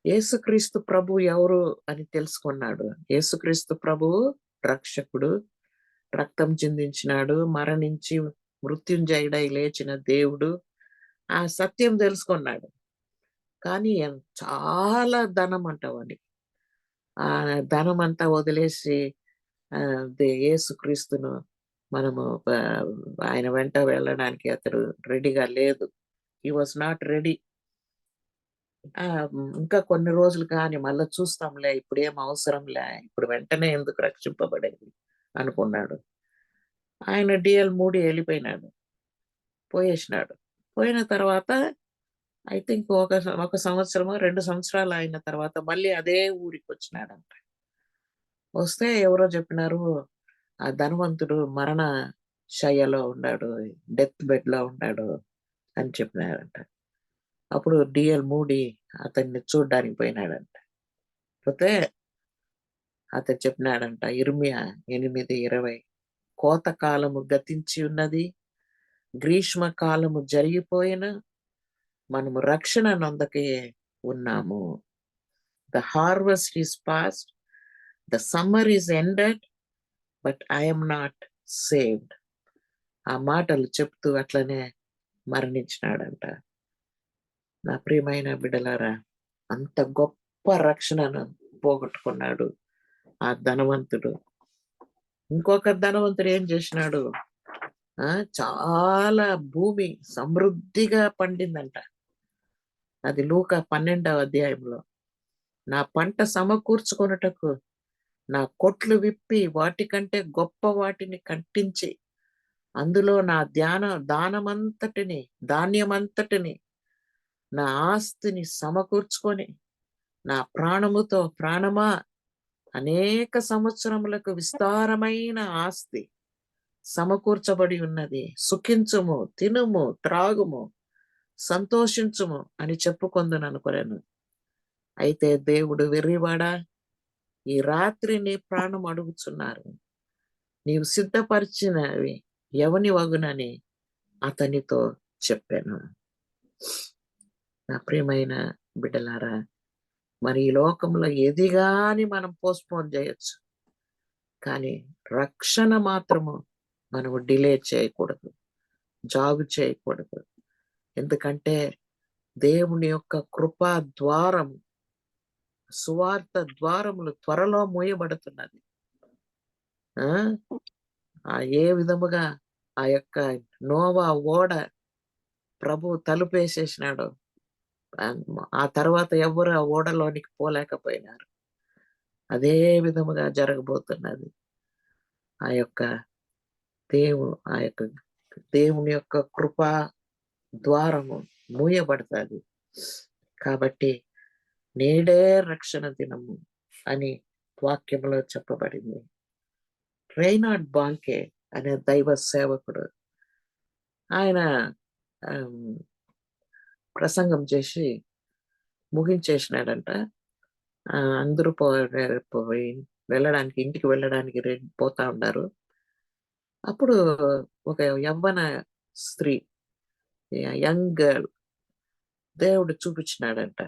యేసుక్రీస్తు ప్రభు ఎవరు అని తెలుసుకున్నాడు. యేసుక్రీస్తు ప్రభు రక్షకుడు, రక్తం చిందించినాడు, మరణించి మృత్యుంజయుడై లేచిన దేవుడు. ఆ సత్యం తెలుసుకున్నాడు. కానీ చాలా ధనం అంటావని ఆ ధనం అంతా వదిలేసి యేసుక్రీస్తును మనము ఆయన వెంట వెళ్ళడానికి అతడు రెడీగా లేదు. He was not ready. ఇంకా కొన్ని రోజులు కానీ మళ్ళీ చూస్తాంలే, ఇప్పుడు ఏం అవసరంలే, ఇప్పుడు వెంటనే ఎందుకు రక్షింపబడేది అనుకున్నాడు. ఆయన డిఎల్ మూడి వెళ్ళిపోయినాడు, పోయేసినాడు. పోయిన తర్వాత ఐ థింక్ ఒక సంవత్సరమో 2 సంవత్సరాలు అయిన తర్వాత మళ్ళీ అదే ఊరికి వచ్చినాడంట. వస్తే ఎవరో చెప్పినారు, ఆ ధనవంతుడు మరణ శయ్యలో ఉన్నాడు, డెత్ బెడ్ లో ఉన్నాడు అని చెప్పినారంట. అప్పుడు డిఎల్ మూడి అతన్ని చూడ్డానికి పోయినాడంట. పోతే అతను చెప్పినాడంట, ఇర్మియా 8:20, కోత కాలము గతించి ఉన్నది, గ్రీష్మ కాలము జరిగిపోయిన, మనము రక్షణ నొందకే ఉన్నాము. The harvest is past, the summer is ended, but I'm not saved. ఆ మాటలు చెప్తూ అట్లనే మరణించినాడంట. నా ప్రియమైన బిడ్డలారా, అంత గొప్ప రక్షణను పోగొట్టుకున్నాడు ఆ ధనవంతుడు. ఇంకొక ధనవంతుడు ఏం చేసినాడు, చాలా భూమి సమృద్ధిగా పండిందంట. అది లూకా 12వ అధ్యాయంలో. నా పంట సమకూర్చుకొనుటకు నా కొట్లు విప్పి వాటికంటే గొప్ప వాటిని కట్టించి అందులో నా దానమంతటిని, ధాన్యమంతటిని, నా ఆస్తిని సమకూర్చుకొని, నా ప్రాణముతో ప్రాణమా, అనేక సంవత్సరములకు విస్తారమైన ఆస్తి సమకూర్చబడి ఉన్నది. సుఖించుము, తినుము, త్రాగుము, సంతోషించుము అని చెప్పుకొందుననుకొనెను. అయితే దేవుడు, వెర్రివాడా, ఈ రాత్రి నీ ప్రాణం అడుగుచున్నారు. నీవు సిద్ధపరిచినవి ఎవని వగునని అతనితో చెప్పాను. నా ప్రియమైన బిడ్డలారా, మరి ఈ లోకంలో ఏది గాని మనం పోస్ట్పోన్ చేయొచ్చు, కానీ రక్షణ మాత్రము మనము డిలే చేయకూడదు, జాగు చేయకూడదు. ఎందుకంటే దేవుని యొక్క కృపా ద్వారం, సువార్త ద్వారములు త్వరలో మూయబడుతున్నది. ఆ ఏ విధముగా ఆ యొక్క నోవా ఓడ ప్రభు తలుపేసేసినాడు, ఆ తర్వాత ఎవరు ఆ ఓడలోనికి పోలేకపోయినారు. అదే విధముగా జరగబోతున్నది. ఆ యొక్క దేవుని యొక్క కృపా ద్వారము మూయబడుతుంది. కాబట్టి నేడే రక్షణ దినము అని వాక్యంలో చెప్పబడింది. రైనార్డ్ బాంకే అనే దైవ సేవకుడు, ఆయన ప్రసంగం చేసి ముగించేసినాడంట. అందరూ ఇంటికి వెళ్ళడానికి పోతా ఉన్నారు. అప్పుడు ఒక యవ్వన స్త్రీ, యంగ్ గర్ల్, దేవుడు చూపించినాడంట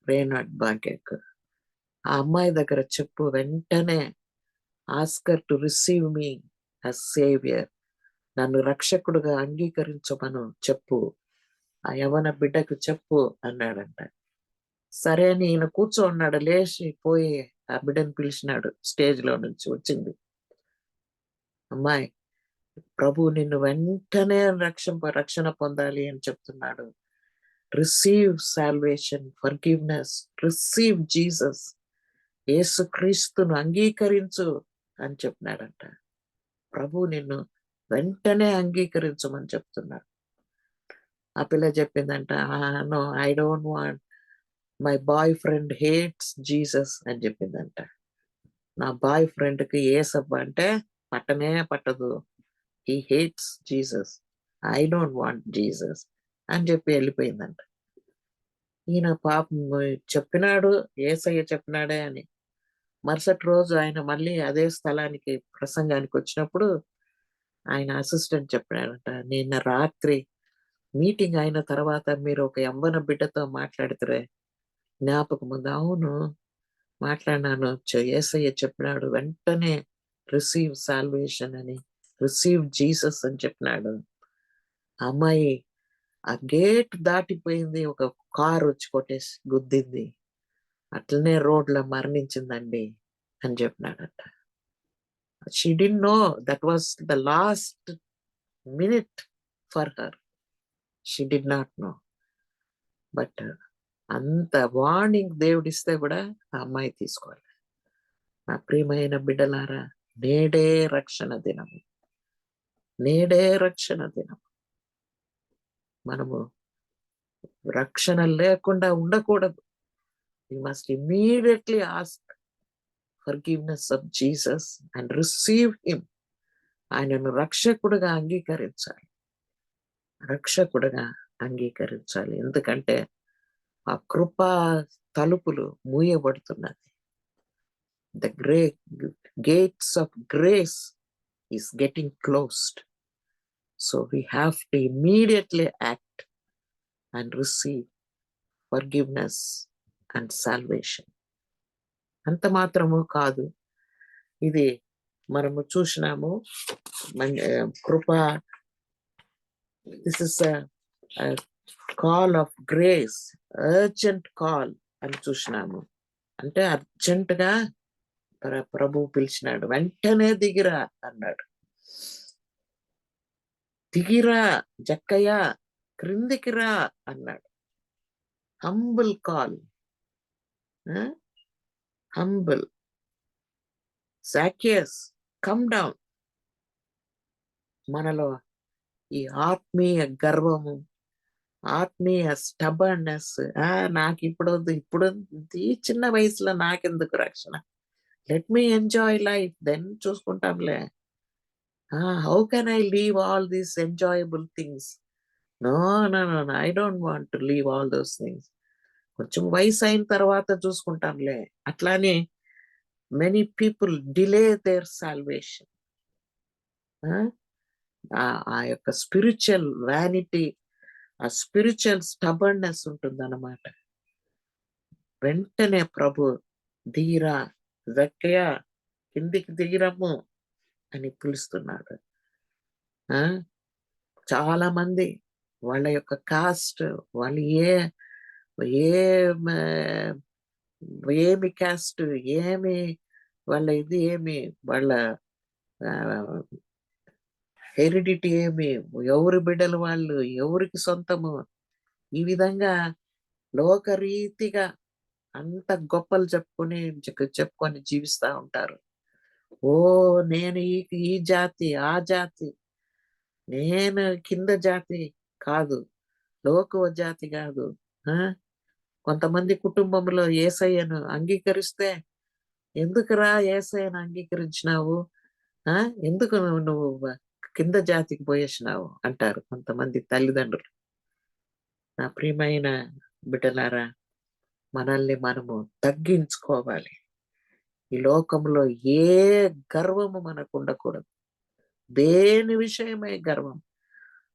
రేనాడ్ బాంకేకు. ఆ అమ్మాయి దగ్గర చెప్పు, వెంటనే ask her to receive me as saviour, నన్ను రక్షకుడుగా అంగీకరించమను చెప్పు, ఆ యవ్వన బిడ్డకు చెప్పు అన్నాడంట. సరే అని ఈయన కూర్చోన్నాడు. లేచి పోయి ఆ బిడ్డను పిలిచినాడు. స్టేజ్ లో నుంచి వచ్చింది. అమ్మాయి, ప్రభు నిన్ను వెంటనే రక్షణ పొందాలి అని చెప్తున్నాడు. Receive salvation, forgiveness, receive Jesus, యేసు క్రీస్తును అంగీకరించు అని చెప్పినాడంట. ప్రభు నిన్ను వెంటనే అంగీకరించమని చెప్తున్నాడు. ఆ పిల్ల చెప్పిందంట, no, I don't want, my boyfriend hates Jesus అని చెప్పిందంట. నా బాయ్ ఫ్రెండ్ కి యేసప్ప అంటే పట్టనే పట్టదు. He hates Jesus, I don't want Jesus అని చెప్పి వెళ్ళిపోయిందంట. ఈయన పాపం చెప్పినాడు, యేసయ్య చెప్పినాడే అని. మరుసటి రోజు ఆయన మళ్ళీ అదే స్థలానికి ప్రసంగానికి వచ్చినప్పుడు ఆయన అసిస్టెంట్ చెప్పినాడంట, నిన్న రాత్రి మీటింగ్ అయిన తర్వాత మీరు ఒక యవ్వన బిడ్డతో మాట్లాడితే జ్ఞాపకం ఉంది. అవును, మాట్లాడినాను. యేసయ్య చెప్పినాడు వెంటనే రిసీవ్ సాల్వేషన్ అని, రిసీవ్ జీసస్ అని చెప్పినాడు. అమ్మాయి ఆ గేట్ దాటిపోయింది, ఒక కారు వచ్చి కొట్టేసి గుద్దింది, అట్లనే రోడ్లో మరణించిందండి అని చెప్పినాడట. She didn't know that was the last minute for her. She did not know. But అంత వార్నింగ్ దేవుడిస్తే కూడా ఆ అమ్మాయి తీసుకోవాలి. నా ప్రియమైన బిడ్డలారా, నేడే రక్షణ దినము, నేడే రక్షణ దినం. మనము రక్షణ లేకుండా ఉండకూడదు. We must immediately ask forgiveness of Jesus and receive him. ఆయనను రక్షకుడుగా అంగీకరించాలి, రక్షకుడుగా అంగీకరించాలి. ఎందుకంటే ఆ కృపా తలుపులు మూయబడుతున్నది. The great gates of grace is getting closed. So we have to immediately act and receive forgiveness and salvation. అంత మాత్రము కాదు, ఇది మనము చూసినాము. కృప, this is call of grace, urgent call అని చూసినాము. అంటే అర్జెంట్ గా ప్రభు పిలిచినాడు, వెంటనే దిగిరా అన్నాడు. దిగిరా జక్కయ్య, క్రిందికి రా అన్నాడు. Humble call, humble. Zacchaeus, come down. మనలో ఈ ఆత్మీయ గర్వము, ఆత్మీయ స్టబర్నెస్. నాకు ఇప్పుడు వద్దు, ఇప్పుడు ఈ చిన్న వయసులో నాకెందుకు రక్షణ, let me enjoy life, then చూసుకుంటాంలే. How can I leave all these enjoyable things? No, no, no, I don't want to leave all those things. కొంచెం వయసు అయిన తర్వాత చూసుకుంటాంలే. అట్లానే many people delay their salvation. ఆ యొక్క స్పిరిచువల్ వ్యానిటీ, ఆ స్పిరిచువల్ స్టబర్నెస్ ఉంటుందన్నమాట. వెంటనే ప్రభు దిగిరా, జక్కయ్య కిందికి దిగిరమ్ము అని పిలుస్తున్నాడు. చాలా మంది వాళ్ళ యొక్క కాస్ట్, వాళ్ళు ఏ ఏమి కాస్ట్, ఏమి వాళ్ళ ఇది, ఏమి వాళ్ళ హెరిడిటీ ఏమి, ఎవరి బిడ్డలు వాళ్ళు, ఎవరికి సొంతము, ఈ విధంగా లోకరీతిగా అంత గొప్పలు చెప్పుకొని జీవిస్తా ఉంటారు. ఓ నేను ఈ జాతి, ఆ జాతి, నేను కింద జాతి కాదు, లోకువ జాతి కాదు. కొంతమంది కుటుంబంలో యేసయ్యను అంగీకరిస్తే, ఎందుకురా యేసయ్యను అంగీకరించినావు, ఎందుకు నువ్వు కింద జాతికి పోయేసినావు అంటారు కొంతమంది తల్లిదండ్రులు. నా ప్రియమైన బిడ్డలారా, మనల్ని మనము తగ్గించుకోవాలి. ఈ లోకంలో ఏ గర్వము మనకు ఉండకూడదు. దేని విషయమై గర్వం,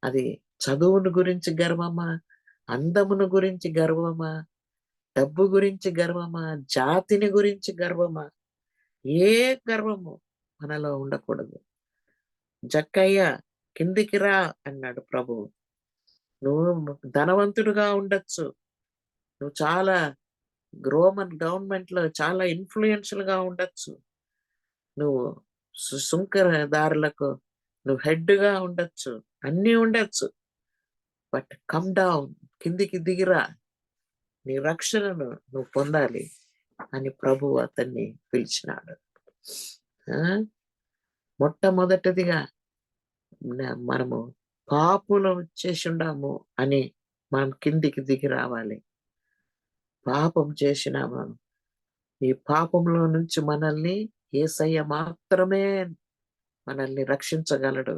అది చదువును గురించి గర్వమా, అందమును గురించి గర్వమా, డబ్బు గురించి గర్వమా, జాతిని గురించి గర్వమా, ఏ గర్వము మనలో ఉండకూడదు. జక్కయ్య కిందికి రా అన్నాడు ప్రభువు. నువ్వు ధనవంతుడుగా ఉండొచ్చు, నువ్వు చాలా రోమన్ గవర్నమెంట్ లో చాలా ఇన్ఫ్లుయెన్షియల్ గా ఉండొచ్చు, నువ్వు సుంకరదారులకు నువ్వు హెడ్ గా ఉండొచ్చు, అన్నీ ఉండొచ్చు, బట్ కమ్ డౌన్, కిందికి దిగిరా, నీ రక్షణను నువ్వు పొందాలి అని ప్రభు అతన్ని పిలిచినాడు. మొట్టమొదటిదిగా మనము పాపులం చేసి ఉండాము అని మనం కిందికి దిగి రావాలి. పాపం చేసినాము, ఈ పాపంలో నుంచి మనల్ని యేసయ్య మాత్రమే మనల్ని రక్షించగలడు.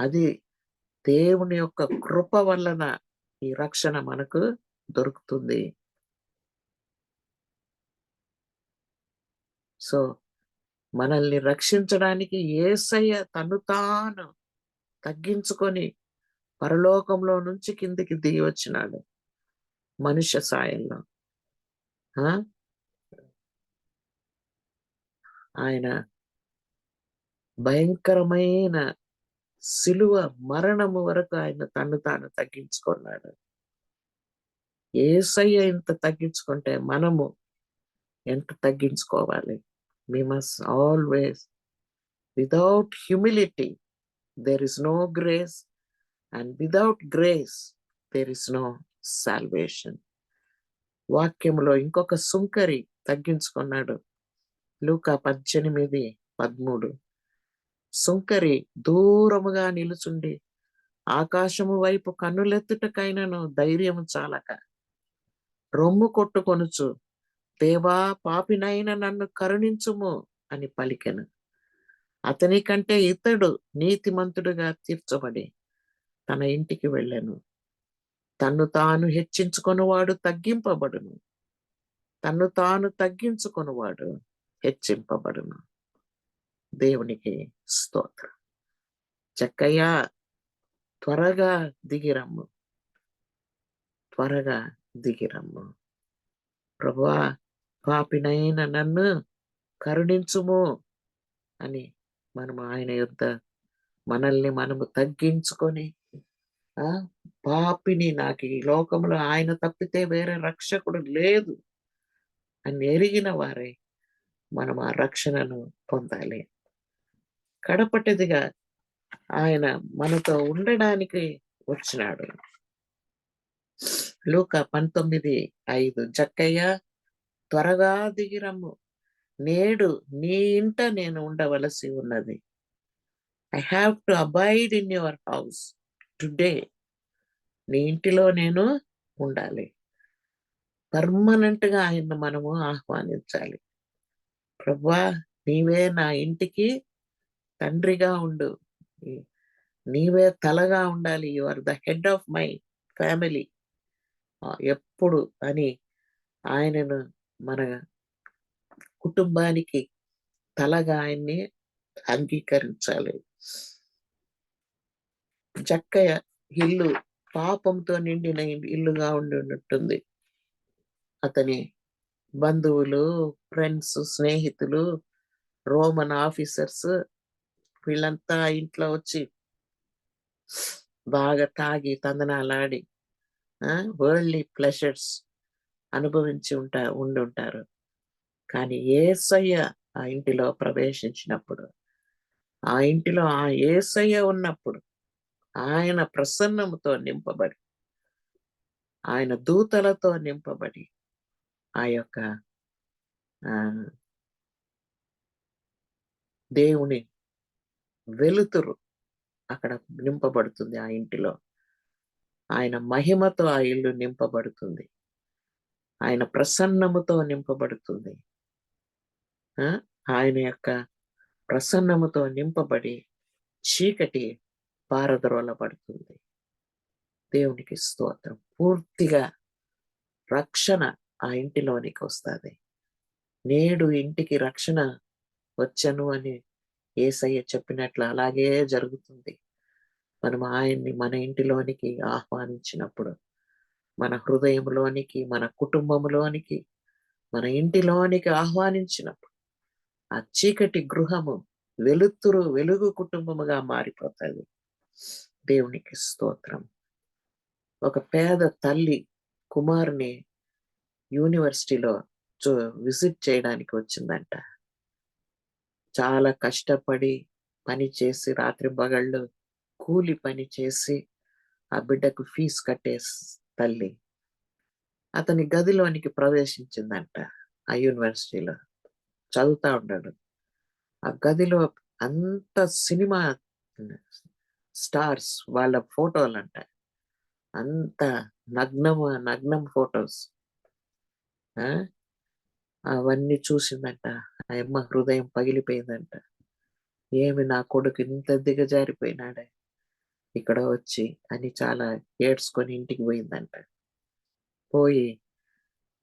అది దేవుని యొక్క కృప వలన ఈ రక్షణ మనకు దొరుకుతుంది. సో మనల్ని రక్షించడానికి యేసయ్య తను తాను తగ్గించుకొని పరలోకంలో నుంచి కిందికి దిగి వచ్చినాడు మనుష్య సాయంలో. ఆయన భయంకరమైన సిలువ మరణము వరకు ఆయన తను తాను తగ్గించుకున్నాడు. యేసయ్య ఇంత తగ్గించుకుంటే మనము ఎంత తగ్గించుకోవాలి? We must always, without humility there is no grace, and without grace there is no salvation. వాక్యములో ఇంకొక సుంకరి తగ్గించుకున్నాడు. లూకా 18:13. సుంకరి దూరముగా నిలుచుండి ఆకాశము వైపు కన్నులెత్తుటకైనను ధైర్యము చాలక రొమ్ము కొట్టుకొనుచు, దేవా పాపినైన నన్ను కరుణించుము అని పలికెను. అతని కంటే ఇతడు నీతిమంతుడుగా తీర్చబడి తన ఇంటికి వెళ్ళెను. తన్ను తాను హెచ్చించుకొనువాడు తగ్గింపబడును, తన్ను తాను తగ్గించుకొనువాడు హెచ్చింపబడును. దేవునికి స్తోత్రం. జక్కయ్య త్వరగా దిగిరమ్ము, త్వరగా దిగిరమ్ము. ప్రభువా పాపినైన నన్ను కరుణించుము అని మనము ఆయన యొద్ద మనల్ని మనము తగ్గించుకొని, పాపిని, నాకు ఈ లోకంలో ఆయన తప్పితే వేరే రక్షకుడు లేదు అని ఎరిగిన వారే మనం ఆ రక్షణను పొందాలి. కడపటిదిగా ఆయన మనతో ఉండడానికి వచ్చినాడు. లూకా 19:5. జక్కయ్య త్వరగా దిగిరమ్ము, నేడు నీ ఇంట నేను ఉండవలసి ఉన్నది. I have to abide in your house today. నీ ఇంటిలో నేను ఉండాలి. పర్మనెంట్ గా ఆయన్ని మనము ఆహ్వానించాలి. ప్రభువా, నీవే నా ఇంటికి తండ్రిగా ఉండు, నీవే తలగా ఉండాలి, you are the head of my family ఎప్పుడు అని ఆయనను మన కుటుంబానికి తలగా ఆయన్ని అంగీకరించాలి. జక్కయ్య ఇల్లు పాపంతో నిండిన ఇల్లుగా ఉండి అతని బంధువులు, ఫ్రెండ్స్, స్నేహితులు, రోమన్ ఆఫీసర్స్ వీళ్ళంతా ఇంట్లో వచ్చి బాగా తాగి తందనాలాడి వరల్డ్లీ ప్లెజర్స్ అనుభవించి ఉండుంటారు. కానీ యేసయ్య ఆ ఇంటిలో ప్రవేశించినప్పుడు, ఆ ఇంటిలో ఆ యేసయ్య ఉన్నప్పుడు, ఆయన ప్రసన్నముతో నింపబడి, ఆయన దూతలతో నింపబడి, ఆ యొక్క దేవుని వెలుతురు అక్కడ నింపబడుతుంది. ఆ ఇంటిలో ఆయన మహిమతో ఆ ఇల్లు నింపబడుతుంది. ఆయన ప్రసన్నముతో నింపబడుతుంది. ఆయన యొక్క ప్రసన్నముతో నింపబడి చీకటి పారద్రోలబడుతుంది. దేవునికి స్తోత్రం. పూర్తిగా రక్షణ ఆ ఇంటిలోనికి వస్తుంది. నేడు ఇంటికి రక్షణ వచ్చను అని యేసయ్య చెప్పినట్లు అలాగే జరుగుతుంది. మనం ఆయన్ని మన ఇంటిలోనికి ఆహ్వానించినప్పుడు, మన హృదయంలోనికి, మన కుటుంబంలోనికి, మన ఇంటిలోనికి ఆహ్వానించినప్పుడు ఆ చీకటి గృహము వెలుగు కుటుంబముగా మారిపోతుంది. దేవునికి స్తోత్రం. ఒక పేద తల్లి కుమారుని యూనివర్సిటీలో విజిట్ చేయడానికి వచ్చిందంట. చాలా కష్టపడి పని చేసి, రాత్రి పగళ్ళు కూలి పని చేసి ఆ బిడ్డకు ఫీజు కట్టే తల్లి అతని గదిలోనికి ప్రవేశించిందంట. ఆ యూనివర్సిటీలో చదువుతా ఉన్నాడు. ఆ గదిలో అంత సినిమా స్టార్స్ వాళ్ళ ఫోటోలంట. అంత నగ్నం ఫోటోస్. అవన్నీ చూసిందంట. ఆ అమ్మ హృదయం పగిలిపోయిందంట. ఏమి నా కొడుకు ఇంత దిగజారిపోయినాడే ఇక్కడ వచ్చి అని చాలా ఏడ్చుకొని ఇంటికి పోయిందంట. పోయి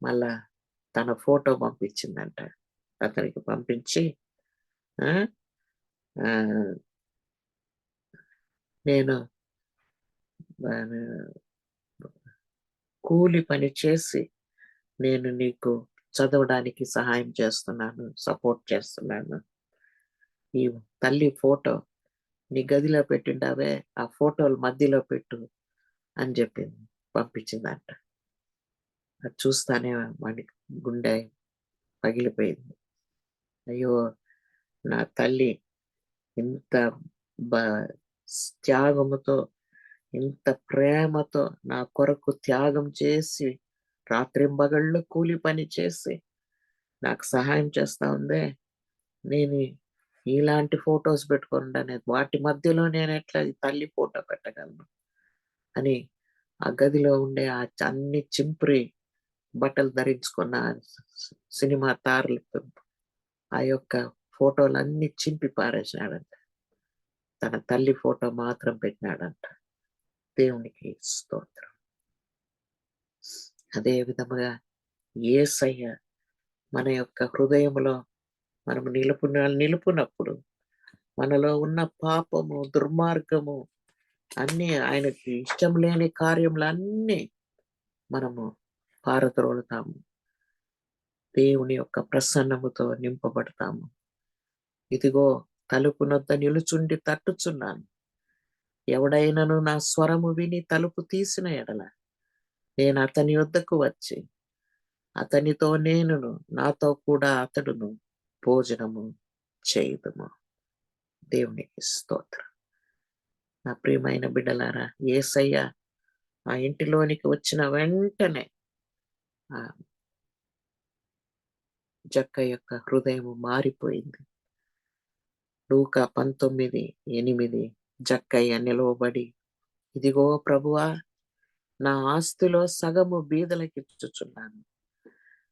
మళ్ళా తన ఫోటో పంపించిందంట. అతనికి పంపించి నేను కూలి పని చేసి నేను నీకు చదవడానికి సహాయం చేస్తున్నాను, సపోర్ట్ చేస్తున్నాను. ఈ తల్లి ఫోటో నీ గదిలో పెట్టిండావే, ఆ ఫోటోలు మధ్యలో పెట్టు అని చెప్పింది, పంపించిందంట. అది చూస్తానే వాడికి గుండె పగిలిపోయింది. అయ్యో, నా తల్లి ఇంత త్యాగముతో, ఇంత ప్రేమతో నా కొరకు త్యాగం చేసి, రాత్రింబగళ్ళు కూలి పని చేసి నాకు సహాయం చేస్తా ఉందే, నేను ఇలాంటి ఫొటోస్ పెట్టుకుంటానే, వాటి మధ్యలో నేను ఎట్లా తల్లి ఫోటో పెట్టగలను అని ఆ గదిలో ఉండే అన్ని చింపురి బట్టలు ధరించుకున్న సినిమా తారలు ఆ యొక్క ఫోటోలన్నీ చింపి పారేసినాడంట. తన తల్లి ఫోటో మాత్రం పెట్టినాడంట. దేవునికి స్తోత్రం. అదే విధముగా యేసయ్య మన యొక్క హృదయంలో మనము నిలుపునప్పుడు మనలో ఉన్న పాపము, దుర్మార్గము అన్నీ, ఆయనకి ఇష్టం లేని కార్యములన్నీ మనము పారద్రోలుతాము. దేవుని యొక్క ప్రసన్నముతో నింపబడతాము. ఇదిగో తలుపు నొద్ద నిలుచుండి తట్టుచున్నాను, ఎవడైనను నా స్వరము విని తలుపు తీసిన ఎడల నేను అతని వద్దకు వచ్చి అతనితో నేనును, నాతో కూడా అతడును భోజనము చేయుదుము. దేవునికి స్తోత్రం. నా ప్రియమైన బిడ్డలారా, యేసయ్య ఆ ఇంటిలోనికి వచ్చిన వెంటనే ఆ జక్క యొక్క హృదయం మారిపోయింది. లూకా 19:8 జక్కయ్య నిలువబడి, ఇదిగో ప్రభువా, నా ఆస్తిలో సగము బీదలకిచ్చుచున్నాను.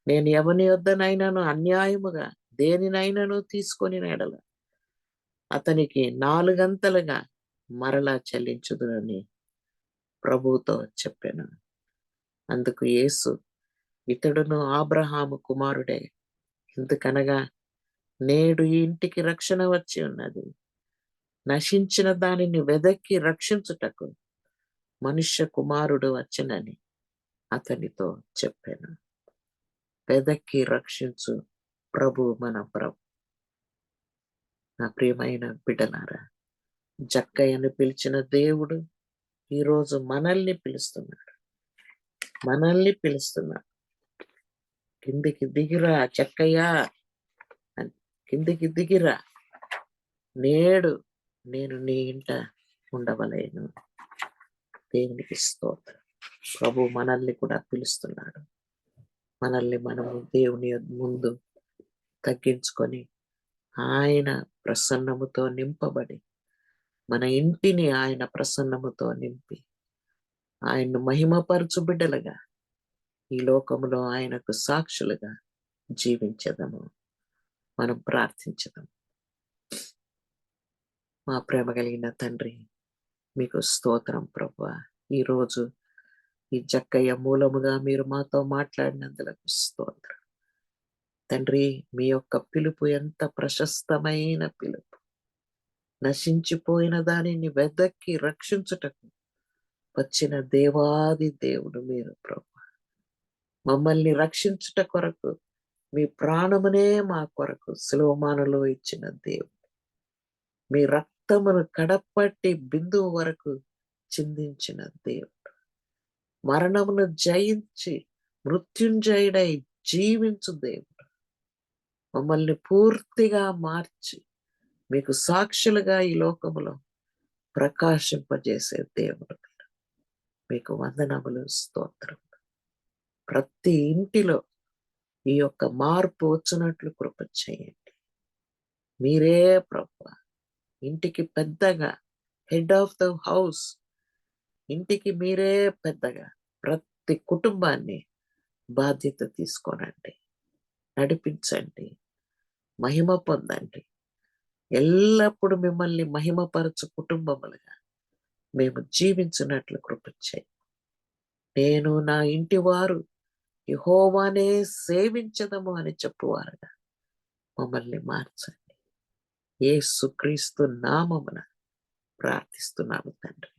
నేను ఎవని యొద్దనైనను అన్యాయముగా దేనినైనను తీసుకొని ఎడల అతనికి 4 మరలా చెల్లించుదునని ప్రభువుతో చెప్పాను. అందుకు యేసు, ఇతడును అబ్రహాము కుమారుడే, ఎందుకనగా నేడు ఈ ఇంటికి రక్షణ వచ్చి ఉన్నది. నశించిన దానిని వెదక్కి రక్షించుటకు మనుష్య కుమారుడు వచ్చెనని అతనితో చెప్పాను. వెదక్కి రక్షించు ప్రభు మన ప్రభు. నా ప్రియమైన బిడ్డలారా, జక్కయ్యను పిలిచిన దేవుడు ఈరోజు మనల్ని పిలుస్తున్నాడు. కిందికి దిగిరా జక్కయ్య, కిందికి దిగిరా, నేడు నేను నీ ఇంట ఉండవలేను. దేవునికి స్తోత్రం. ప్రభు మనల్ని కూడా పిలుస్తున్నాడు. మనల్ని మనము దేవుని ముందు తగ్గించుకొని ఆయన ప్రసన్నముతో నింపబడి, మన ఇంటిని ఆయన ప్రసన్నముతో నింపి ఆయన్ను మహిమపరచు బిడ్డలుగా ఈ లోకములో ఆయనకు సాక్షులుగా జీవించదము. మనం ప్రార్థించదాం. మా ప్రేమ కలిగిన తండ్రి, మీకు స్తోత్రం ప్రభువా. ఈరోజు ఈ జక్కయ్య మూలముగా మీరు మాతో మాట్లాడినందులకు స్తోత్రం తండ్రి. మీ యొక్క పిలుపు ఎంత ప్రశస్తమైన పిలుపు. నశించిపోయిన దానిని వెదక్కి రక్షించుటకు వచ్చిన దేవాది దేవుడు మీరు ప్రభు. మమ్మల్ని రక్షించుట కొరకు మీ ప్రాణమునే మా కొరకు శిలువమానులో ఇచ్చిన దేవుడు. మీ రక్తమును కడపట్టి బిందువు వరకు చిందించిన దేవుడు. మరణమును జయించి మృత్యుంజయుడై జీవించు దేవుడు. మమ్మల్ని పూర్తిగా మార్చి మీకు సాక్షులుగా ఈ లోకములో ప్రకాశింపజేసే దేవుడు. మీకు వందనములు, స్తోత్రం. ప్రతి ఇంటిలో ఈ యొక్క మార్పు వచ్చినట్లు కృప చేయండి. మీరే ప్రభువా, ఇంటికి పెద్దగా, హెడ్ ఆఫ్ ద హౌస్, ఇంటికి మీరే పెద్దగా ప్రతి కుటుంబాన్ని బాధ్యత తీసుకోనండి, నడిపించండి, మహిమ పొందండి. ఎల్లప్పుడూ మిమ్మల్ని మహిమపరచు కుటుంబములుగా మేము జీవించినట్లు కృప చేయండి. నేను నా ఇంటి వారు యెహోవానే సేవించదము అని చెప్పువారుగా మమ్మల్ని మార్చండి. యేసుక్రీస్తు నామమున ప్రార్థిస్తున్నాము తండ్రి.